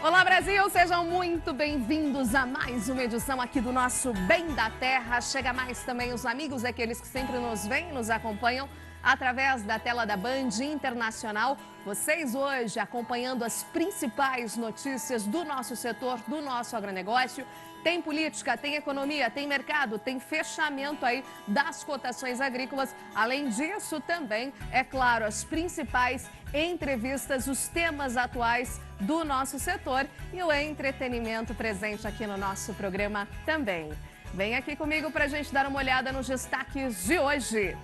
Olá, Brasil! Sejam muito bem-vindos a mais uma edição aqui do nosso Bem da Terra. Chega mais também os amigos, aqueles que sempre nos veem e nos acompanham através da tela da Band Internacional. Vocês hoje acompanhando as principais notícias do nosso setor, do nosso agronegócio. Tem política, tem economia, tem mercado, tem fechamento aí das cotações agrícolas. Além disso, também, é claro, as principais entrevistas, os temas atuais do nosso setor e o entretenimento presente aqui no nosso programa também. Vem aqui comigo para a gente dar uma olhada nos destaques de hoje.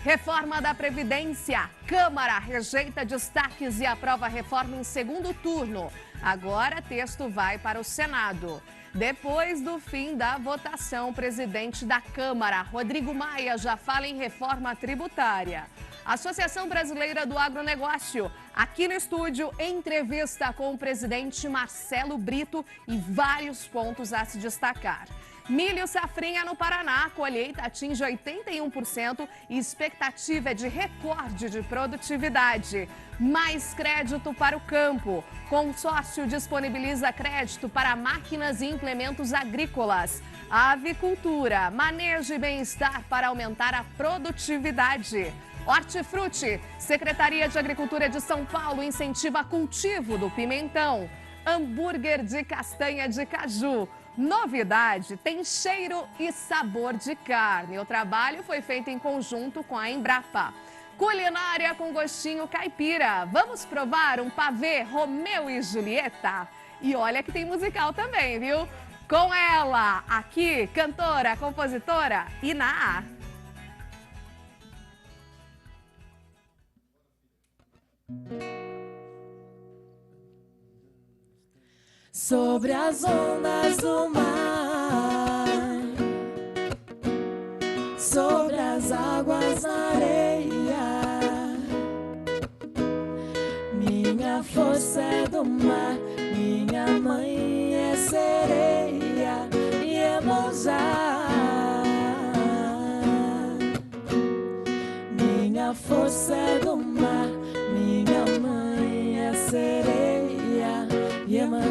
Reforma da Previdência. Câmara rejeita destaques e aprova a reforma em segundo turno. Agora, texto vai para o Senado. Depois do fim da votação, o presidente da Câmara, Rodrigo Maia, já fala em reforma tributária. Associação Brasileira do Agronegócio, aqui no estúdio, entrevista com o presidente Marcelo Brito e vários pontos a se destacar. Milho safrinha no Paraná, a colheita atinge 81% e expectativa é de recorde de produtividade. Mais crédito para o campo. Consórcio disponibiliza crédito para máquinas e implementos agrícolas. A avicultura, manejo e bem-estar para aumentar a produtividade. Hortifruti, Secretaria de Agricultura de São Paulo incentiva cultivo do pimentão. Hambúrguer de castanha de caju. Novidade, tem cheiro e sabor de carne. O trabalho foi feito em conjunto com a Embrapa. Culinária com gostinho caipira. Vamos provar um pavê Romeu e Julieta? E olha que tem musical também, viu? Com ela, aqui, cantora, compositora, Iná. Sobre as ondas do mar, sobre as águas na areia, minha força é do mar, minha mãe é sereia e Iemanjá. Minha força é do mar, minha mãe é sereia e Iemanjá.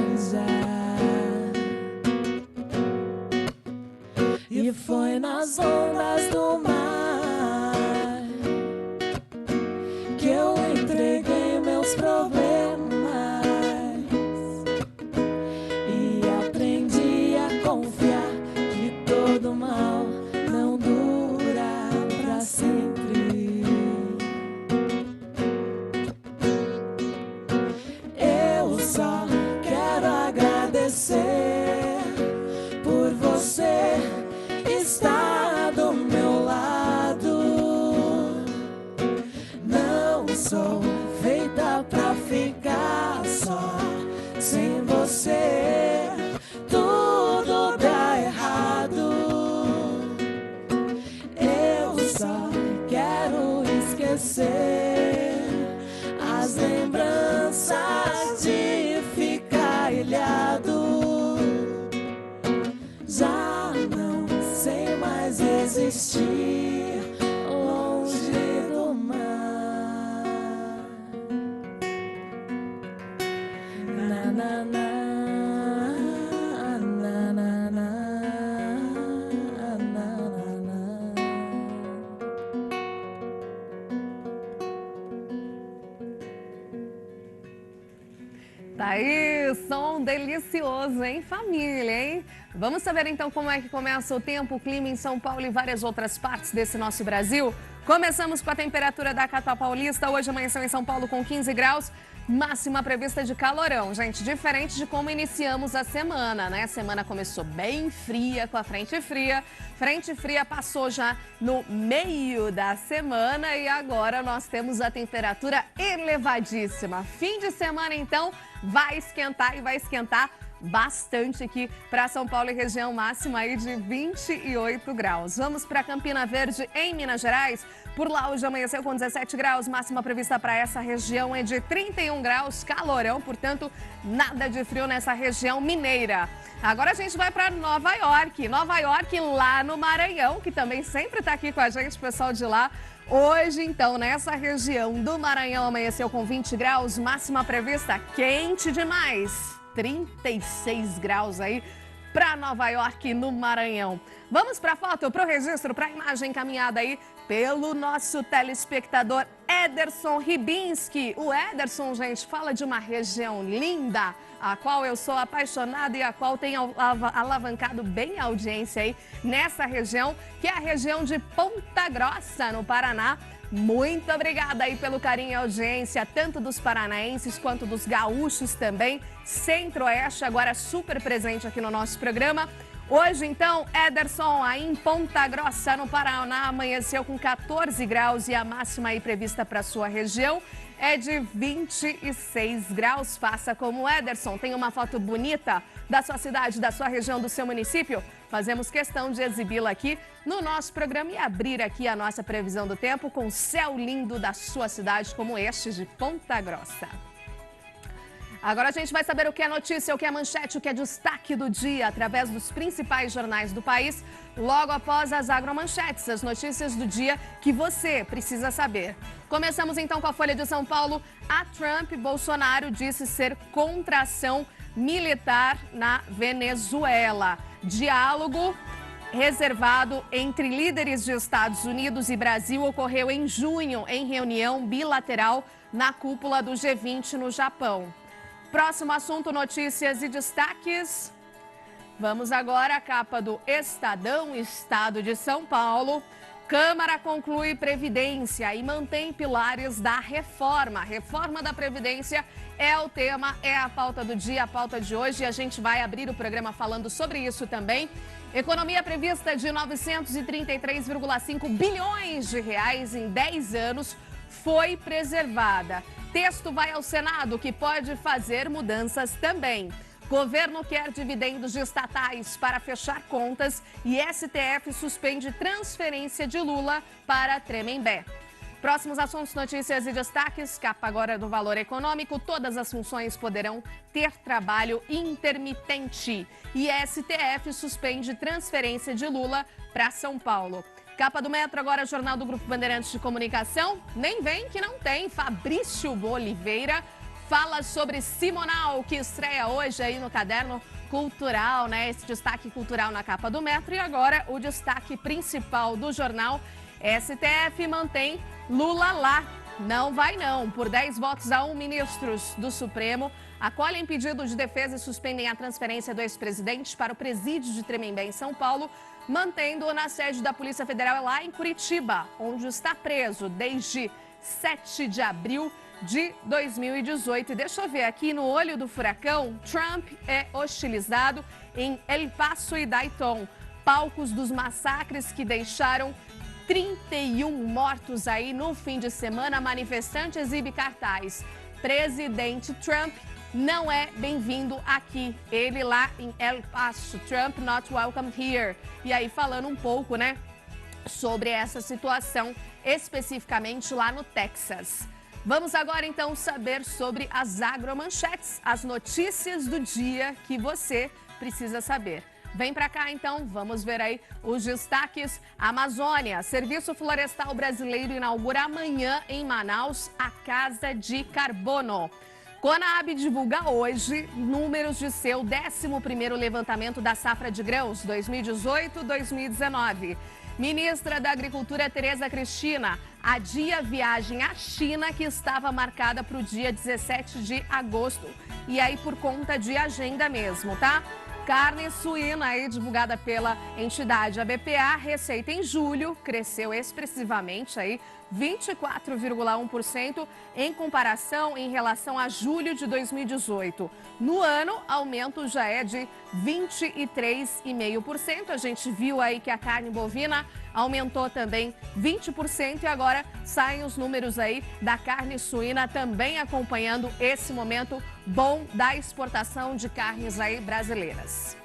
E foi nas ondas do mar que eu entreguei meus problemas e aprendi a confiar que todo mal não dura pra sempre. Eu só quero agradecer por você estar do meu lado. Não sou feita pra ficar só. Sem você tudo dá errado. Eu só quero esquecer as lembranças de ficar ilhado. Já não sei mais existir longe do mar. Na, na, na, na, na, na, na, na. Tá aí, som delicioso, hein, família, hein? Vamos saber então como é que começa o tempo, o clima em São Paulo e várias outras partes desse nosso Brasil? Começamos com a temperatura da capital paulista. Hoje amanheceu em São Paulo com 15 graus, máxima prevista de calorão. Gente, diferente de como iniciamos a semana, né? A semana começou bem fria, com a frente fria. Frente fria passou já no meio da semana e agora nós temos a temperatura elevadíssima. Fim de semana, então, vai esquentar e vai esquentar bastante aqui para São Paulo e região, máxima aí de 28 graus. Vamos para Campina Verde, em Minas Gerais. Por lá hoje amanheceu com 17 graus, máxima prevista para essa região é de 31 graus, calorão, portanto, nada de frio nessa região mineira. Agora a gente vai para Nova York, lá no Maranhão, que também sempre está aqui com a gente, o pessoal de lá. Hoje, então, nessa região do Maranhão, amanheceu com 20 graus, máxima prevista quente demais. 36 graus aí para Nova York, no Maranhão. Vamos para a foto, para o registro, para a imagem encaminhada aí pelo nosso telespectador Ederson Ribinski. O Ederson, gente, fala de uma região linda, a qual eu sou apaixonada e a qual tem alavancado bem a audiência aí nessa região, que é a região de Ponta Grossa, no Paraná. Muito obrigada aí pelo carinho e audiência, tanto dos paranaenses quanto dos gaúchos também. Centro-Oeste agora super presente aqui no nosso programa. Hoje, então, Ederson, aí em Ponta Grossa, no Paraná, amanheceu com 14 graus e a máxima aí prevista para a sua região é de 26 graus. Faça como o Ederson, tem uma foto bonita da sua cidade, da sua região, do seu município? Fazemos questão de exibi-la aqui no nosso programa e abrir aqui a nossa previsão do tempo com o céu lindo da sua cidade, como este de Ponta Grossa. Agora a gente vai saber o que é notícia, o que é manchete, o que é destaque do dia, através dos principais jornais do país, logo após as agromanchetes, as notícias do dia que você precisa saber. Começamos então com a Folha de São Paulo. A Trump, Bolsonaro disse ser contra ação militar na Venezuela. Diálogo reservado entre líderes de Estados Unidos e Brasil ocorreu em junho, em reunião bilateral na cúpula do G20 no Japão. Próximo assunto, notícias e destaques. Vamos agora à capa do Estadão, Estado de São Paulo. Câmara conclui Previdência e mantém pilares da reforma. Reforma da Previdência é o tema, é a pauta do dia, a pauta de hoje. E a gente vai abrir o programa falando sobre isso também. Economia prevista de 933,5 bilhões de reais em 10 anos foi preservada. Texto vai ao Senado, que pode fazer mudanças também. Governo quer dividendos de estatais para fechar contas e STF suspende transferência de Lula para Tremembé. Próximos assuntos, notícias e destaques. Capa agora do Valor Econômico. Todas as funções poderão ter trabalho intermitente. E STF suspende transferência de Lula para São Paulo. Capa do Metro, agora Jornal do Grupo Bandeirantes de Comunicação. Nem vem que não tem. Fabrício Oliveira fala sobre Simonal, que estreia hoje aí no Caderno Cultural, né? Esse destaque cultural na capa do Metro. E agora o destaque principal do jornal. STF mantém Lula lá. Não vai não. Por 10 votos a 1, ministros do Supremo acolhem pedido de defesa e suspendem a transferência do ex-presidente para o presídio de Tremembé, em São Paulo, mantendo-o na sede da Polícia Federal lá em Curitiba, onde está preso desde 7 de abril de 2018. E deixa eu ver aqui no olho do furacão, Trump é hostilizado em El Paso e Dayton, palcos dos massacres que deixaram 31 mortos aí no fim de semana. Manifestante exibe cartaz. Presidente Trump não é bem-vindo aqui. Ele lá em El Paso, Trump not welcome here. E aí falando um pouco, né, sobre essa situação, especificamente lá no Texas. Vamos agora então saber sobre as agromanchetes, as notícias do dia que você precisa saber. Vem pra cá então, vamos ver aí os destaques. Amazônia, Serviço Florestal Brasileiro inaugura amanhã em Manaus a Casa de Carbono. Conab divulga hoje números de seu 11º levantamento da safra de grãos 2018-2019. Ministra da Agricultura, Tereza Cristina, adia viagem à China que estava marcada para o dia 17 de agosto. E aí por conta de agenda mesmo, tá? Carne suína aí divulgada pela entidade ABPA, receita em julho cresceu expressivamente aí 24,1% em comparação em relação a julho de 2018. No ano, aumento já é de 23,5%. A gente viu aí que a carne bovina aumentou também 20% e agora saem os números aí da carne suína também acompanhando esse momento bom da exportação de carnes aí brasileiras.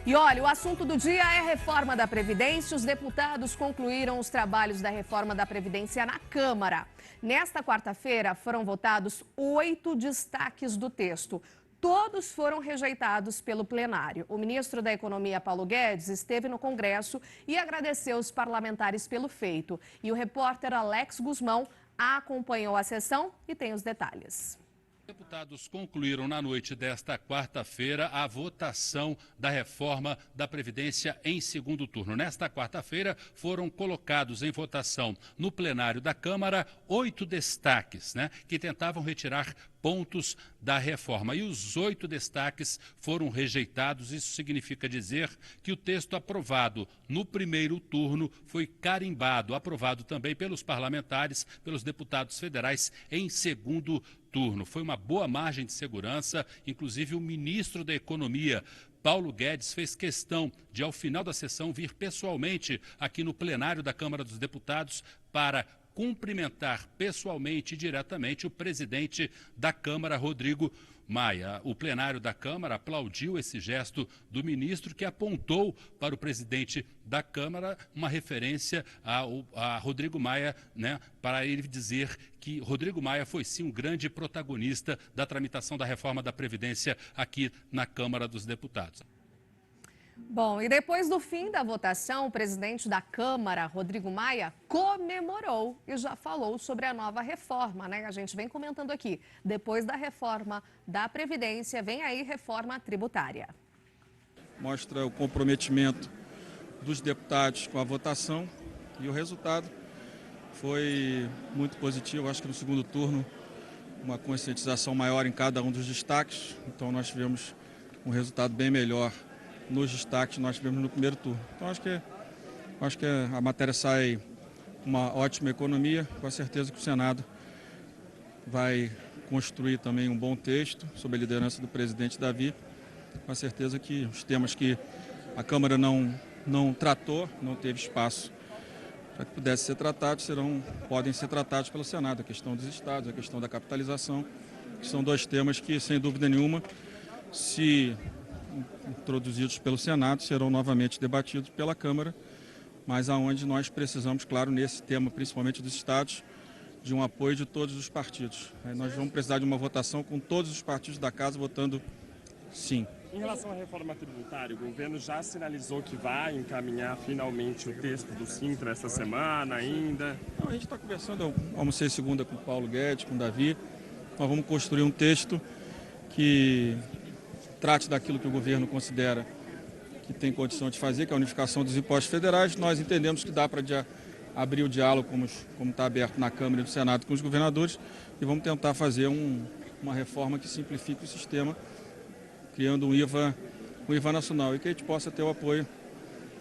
E olha, o assunto do dia é a reforma da Previdência. Os deputados concluíram os trabalhos da reforma da Previdência na Câmara. Nesta quarta-feira foram votados 8 destaques do texto. Todos foram rejeitados pelo plenário. O ministro da Economia, Paulo Guedes, esteve no Congresso e agradeceu os parlamentares pelo feito. E o repórter Alex Guzmão acompanhou a sessão e tem os detalhes. Os deputados concluíram na noite desta quarta-feira a votação da reforma da Previdência em segundo turno. Nesta quarta-feira foram colocados em votação no plenário da Câmara 8 destaques, que tentavam retirar pontos da reforma. E os 8 destaques foram rejeitados. Isso significa dizer que o texto aprovado no primeiro turno foi carimbado, aprovado também pelos parlamentares, pelos deputados federais em segundo turno. Foi uma boa margem de segurança, inclusive o ministro da Economia, Paulo Guedes, fez questão de, ao final da sessão, vir pessoalmente aqui no plenário da Câmara dos Deputados para cumprimentar pessoalmente e diretamente o presidente da Câmara, Rodrigo Maia. O plenário da Câmara aplaudiu esse gesto do ministro, que apontou para o presidente da Câmara uma referência a Rodrigo Maia, para ele dizer que Rodrigo Maia foi sim um grande protagonista da tramitação da reforma da Previdência aqui na Câmara dos Deputados. Bom, e depois do fim da votação, o presidente da Câmara, Rodrigo Maia, comemorou e já falou sobre a nova reforma, A gente vem comentando aqui. Depois da reforma da Previdência, vem aí reforma tributária. Mostra o comprometimento dos deputados com a votação e o resultado foi muito positivo. Acho que no segundo turno, uma conscientização maior em cada um dos destaques. Então nós tivemos um resultado bem melhor nos destaques que nós tivemos no primeiro turno. Então acho que a matéria sai uma ótima economia. Com a certeza que o Senado vai construir também um bom texto sob a liderança do presidente Davi. Com a certeza que os temas que a Câmara não tratou, não teve espaço para que pudesse ser tratados, podem ser tratados pelo Senado. A questão dos estados, a questão da capitalização, que são 2 temas que, sem dúvida nenhuma, se introduzidos pelo Senado, serão novamente debatidos pela Câmara, mas aonde nós precisamos, claro, nesse tema, principalmente dos estados, de um apoio de todos os partidos. Nós vamos precisar de uma votação com todos os partidos da Casa votando sim. Em relação à reforma tributária, o governo já sinalizou que vai encaminhar finalmente o texto do Sintra essa semana ainda? Não, a gente está conversando, eu almocei segunda com o Paulo Guedes, com o Davi. Nós vamos construir um texto que trate daquilo que o governo considera que tem condição de fazer, que é a unificação dos impostos federais. Nós entendemos que dá para abrir o diálogo, como está aberto na Câmara e no Senado, com os governadores, e vamos tentar fazer uma reforma que simplifique o sistema, criando um IVA nacional, e que a gente possa ter o apoio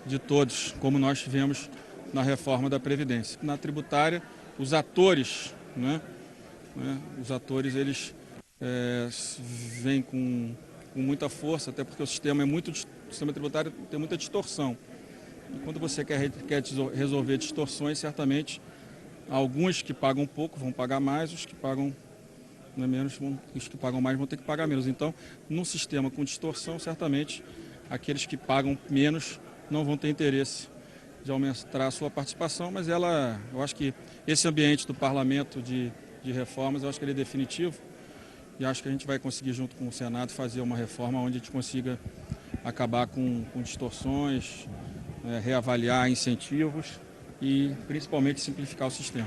de todos, como nós tivemos na reforma da Previdência. Na tributária, os atores, eles vêm com muita força, até porque o sistema tributário tem muita distorção. E quando você quer resolver distorções, certamente alguns que pagam pouco vão pagar mais, os que pagam menos, os que pagam mais vão ter que pagar menos. Então, num sistema com distorção, certamente aqueles que pagam menos não vão ter interesse de aumentar a sua participação, mas eu acho que esse ambiente do parlamento de reformas, eu acho que ele é definitivo. E acho que a gente vai conseguir, junto com o Senado, fazer uma reforma onde a gente consiga acabar com distorções, reavaliar incentivos e, principalmente, simplificar o sistema.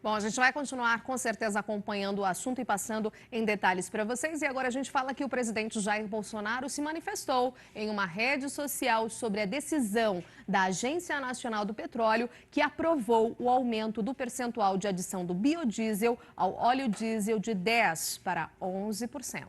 Bom, a gente vai continuar com certeza acompanhando o assunto e passando em detalhes para vocês. E agora a gente fala que o presidente Jair Bolsonaro se manifestou em uma rede social sobre a decisão da Agência Nacional do Petróleo, que aprovou o aumento do percentual de adição do biodiesel ao óleo diesel de 10% para 11%.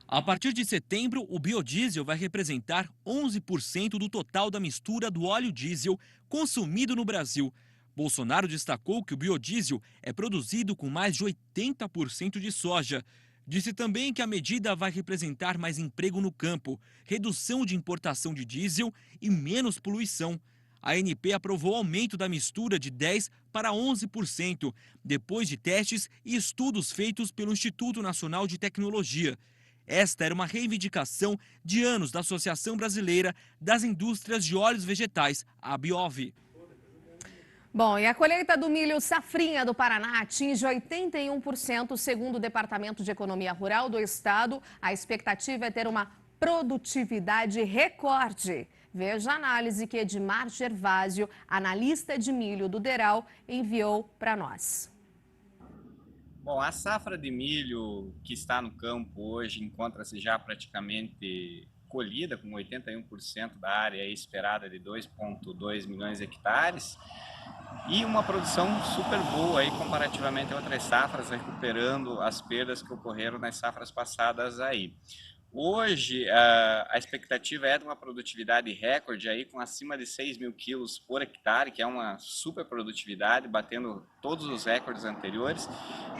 A partir de setembro, o biodiesel vai representar 11% do total da mistura do óleo diesel consumido no Brasil. Bolsonaro destacou que o biodiesel é produzido com mais de 80% de soja. Disse também que a medida vai representar mais emprego no campo, redução de importação de diesel e menos poluição. A ANP aprovou o aumento da mistura de 10% para 11%, depois de testes e estudos feitos pelo Instituto Nacional de Tecnologia. Esta era uma reivindicação de anos da Associação Brasileira das Indústrias de Óleos Vegetais, a ABIOV. Bom, e a colheita do milho safrinha do Paraná atinge 81%, segundo o Departamento de Economia Rural do Estado. A expectativa é ter uma produtividade recorde. Veja a análise que Edmar Gervásio, analista de milho do DERAL, enviou para nós. Bom, a safra de milho que está no campo hoje encontra-se já praticamente colhida, com 81% da área esperada de 2,2 milhões de hectares. E uma produção super boa aí comparativamente a outras safras, recuperando as perdas que ocorreram nas safras passadas aí. Hoje, a expectativa é de uma produtividade recorde aí com acima de 6 mil quilos por hectare, que é uma super produtividade, batendo todos os recordes anteriores,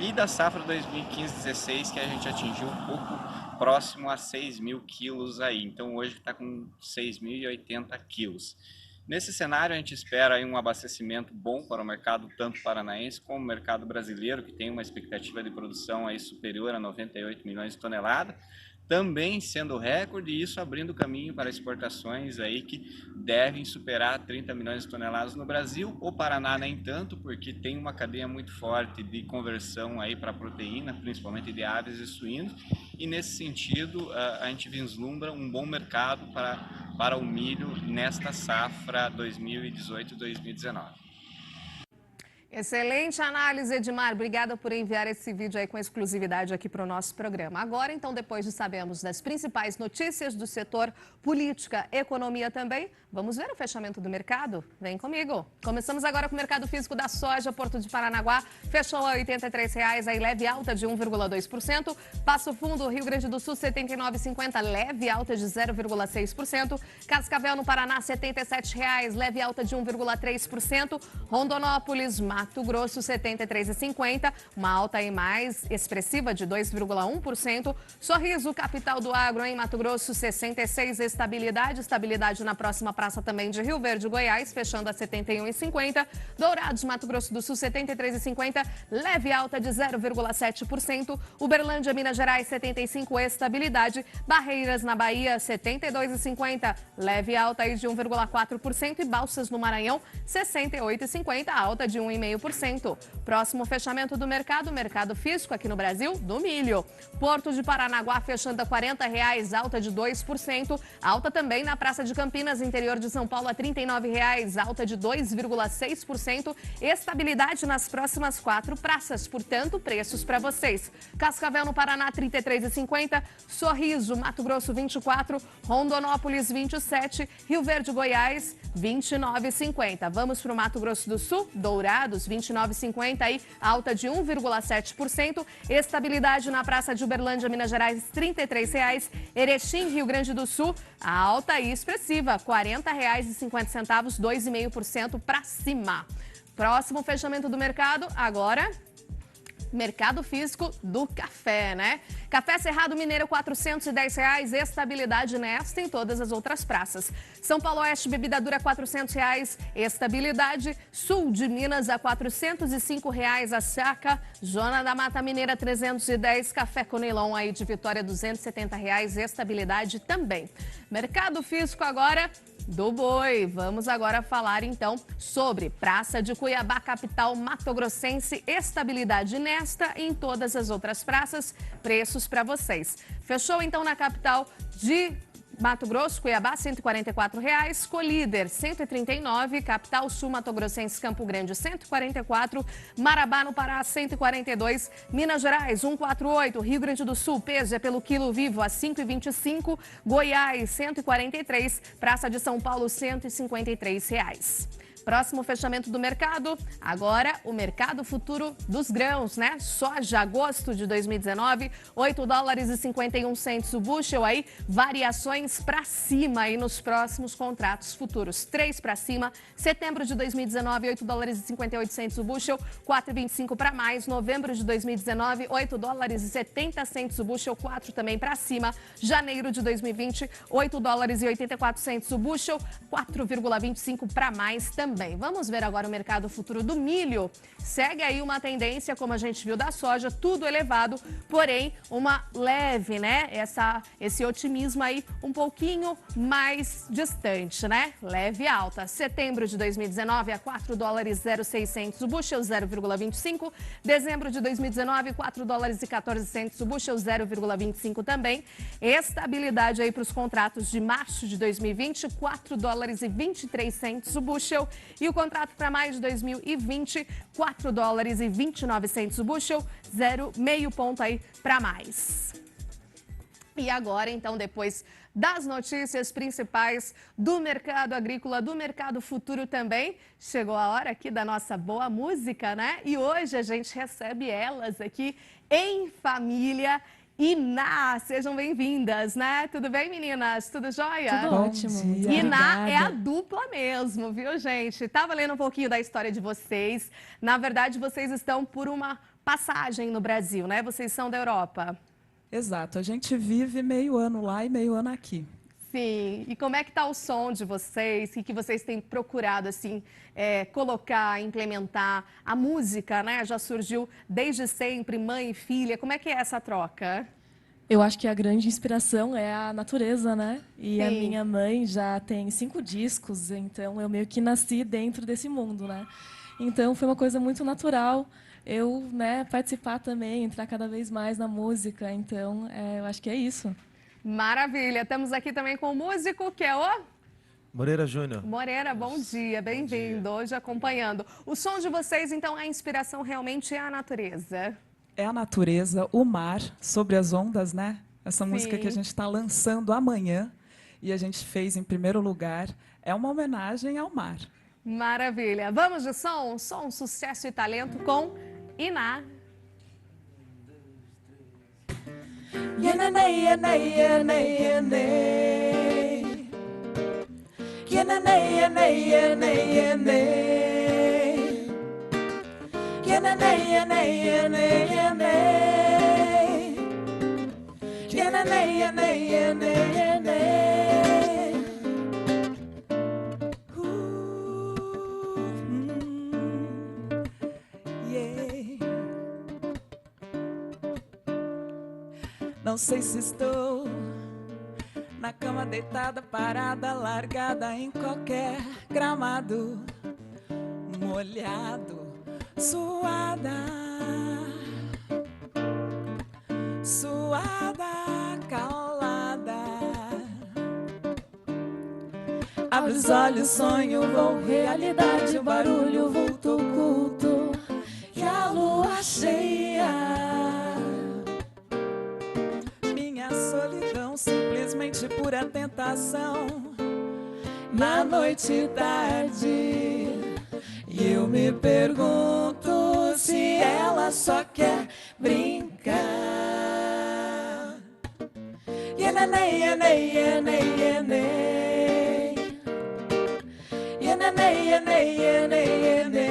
e da safra 2015-16, que a gente atingiu um pouco próximo a 6 mil quilos aí. Então hoje está com 6.080 quilos. Nesse cenário, a gente espera aí um abastecimento bom para o mercado tanto paranaense como o mercado brasileiro, que tem uma expectativa de produção aí superior a 98 milhões de toneladas, também sendo recorde, e isso abrindo caminho para exportações aí que devem superar 30 milhões de toneladas no Brasil. O Paraná nem tanto, porque tem uma cadeia muito forte de conversão aí para proteína, principalmente de aves e suínos, e nesse sentido a gente vislumbra um bom mercado para o milho nesta safra 2018-2019. Excelente análise, Edmar. Obrigada por enviar esse vídeo aí com exclusividade aqui para o nosso programa. Agora, então, depois de sabermos das principais notícias do setor política, economia também, vamos ver o fechamento do mercado? Vem comigo. Começamos agora com o mercado físico da soja. Porto de Paranaguá fechou a R$ 83,00, aí leve alta de 1,2%. Passo Fundo, Rio Grande do Sul, R$ 79,50, leve alta de 0,6%. Cascavel, no Paraná, R$ 77,00, leve alta de 1,3%. Rondonópolis, Mato Grosso, R$ 73,50, uma alta aí mais expressiva de 2,1%. Sorriso, capital do agro, em Mato Grosso, 66, estabilidade na próxima praça também de Rio Verde, Goiás, fechando a R$ 71,50. Dourados, Mato Grosso do Sul, R$ 73,50, leve alta de 0,7%. Uberlândia, Minas Gerais, 75, estabilidade. Barreiras, na Bahia, R$ 72,50, leve alta aí de 1,4%. E Balsas, no Maranhão, R$ 68,50, alta de 1,5%. Próximo fechamento do mercado físico aqui no Brasil, do milho. Porto de Paranaguá fechando a R$ 40,00, alta de 2%. Alta também na Praça de Campinas, interior de São Paulo, a R$ 39,00, alta de 2,6%. Estabilidade nas próximas 4 praças, portanto, preços para vocês. Cascavel, no Paraná, R$ 33,50. Sorriso, Mato Grosso, 24. Rondonópolis, 27. Rio Verde, Goiás, R$ 29,50. Vamos para o Mato Grosso do Sul, Dourados, R$ 29,50, aí alta de 1,7%. Estabilidade na Praça de Uberlândia, Minas Gerais, R$ 33,00. Erechim, Rio Grande do Sul, a alta aí expressiva, R$ 40,50, 2,5% para cima. Próximo fechamento do mercado, agora... Mercado físico do café, né? Café Cerrado Mineiro, R$ 410,00, estabilidade nesta e em todas as outras praças. São Paulo Oeste, bebida dura, R$ 400,00, estabilidade. Sul de Minas, a R$ 405,00 a saca. Zona da Mata Mineira, 310. Café Conilon aí de Vitória, R$ 270,00, estabilidade também. Mercado físico agora... do boi. Vamos agora falar então sobre Praça de Cuiabá, capital mato-grossense, estabilidade nesta e em todas as outras praças, preços para vocês. Fechou então na capital de Mato Grosso, Cuiabá, R$ 144,00, Colíder, R$ 139, Capital Sul, Mato Grossense, Campo Grande, R$ 144, Marabá, no Pará, R$ 142, Minas Gerais, 148, Rio Grande do Sul, peso é pelo quilo vivo, a R$ 5,25, Goiás, R$ 143, Praça de São Paulo, R$ 153,00. Próximo fechamento do mercado, agora o mercado futuro dos grãos, né? Soja, agosto de 2019, 8 dólares e 51 centos o bushel, aí variações para cima aí nos próximos contratos futuros. 3 para cima, setembro de 2019, 8 dólares e 58 centos o bushel, 4,25 para mais. Novembro de 2019, 8 dólares e 70 centos o bushel, 4 também para cima. Janeiro de 2020, 8 dólares e 84 centos o bushel, 4,25 para mais também. Vamos ver agora o mercado futuro do milho. Segue aí uma tendência, como a gente viu da soja, tudo elevado, porém uma leve, né? Esse otimismo aí um pouquinho mais distante, né? Leve alta. Setembro de 2019 a 4 dólares e 06 centos o bushel, 0,25. Dezembro de 2019, 4 dólares e 14 centos o bushel, 0,25 também. Estabilidade aí para os contratos de março de 2020, 4 dólares e 23 centos o bushel. E o contrato para maio de 2020, 4 dólares e 29 centos o bushel, meio ponto aí para mais. E agora, então, depois das notícias principais do mercado agrícola, do mercado futuro também, chegou a hora aqui da nossa boa música, né? E hoje a gente recebe elas aqui em família. Iná, sejam bem-vindas, né? Tudo bem, meninas? Tudo jóia? Tudo ótimo. Iná é a dupla mesmo, viu, gente? Tava lendo um pouquinho da história de vocês. Na verdade, vocês estão por uma passagem no Brasil, né? Vocês são da Europa. Exato, a gente vive meio ano lá e meio ano aqui. Sim, e como é que tá o som de vocês? O que vocês têm procurado, assim, colocar, implementar? A música, né, já surgiu desde sempre, mãe e filha. Como é que é essa troca? Eu acho que a grande inspiração é a natureza, né? E Sim. a minha mãe já tem 5 discos, então eu meio que nasci dentro desse mundo, né? Então foi uma coisa muito natural eu, né, participar também, entrar cada vez mais na música. Então, eu acho que é isso. Maravilha. Estamos aqui também com o músico, que é o... Moreira Júnior. Moreira, bom dia, bem-vindo. Hoje acompanhando. O som de vocês, então, a inspiração realmente é a natureza. É a natureza, o mar, sobre as ondas, né? Essa Sim. música que a gente está lançando amanhã e a gente fez em primeiro lugar, é uma homenagem ao mar. Maravilha. Vamos de som? Som, sucesso e talento com Iná. Yenene, yene, yene, yene. Yenene, yene, yene, yene. Yenene, yene, yene, yene. Yenene, yene, yene, yene. Não sei se estou na cama deitada, parada, largada em qualquer gramado, molhado, suada, calada. Abre os olhos, sonho, vou realidade, o barulho, vulto oculto e a lua cheia. Simplesmente pura tentação. Na noite tarde, e eu me pergunto se ela só quer brincar. Yenene, yene, yene, yene. Yenene, yene, yene, yene.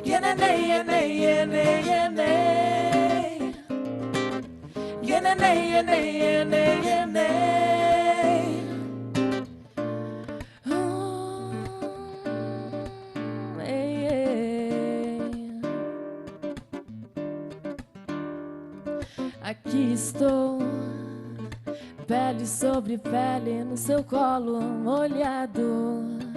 Yenene, yene, yene, yene. Yenene, yene, yene, yene. Aqui estou, pele sobre pele no seu colo molhado.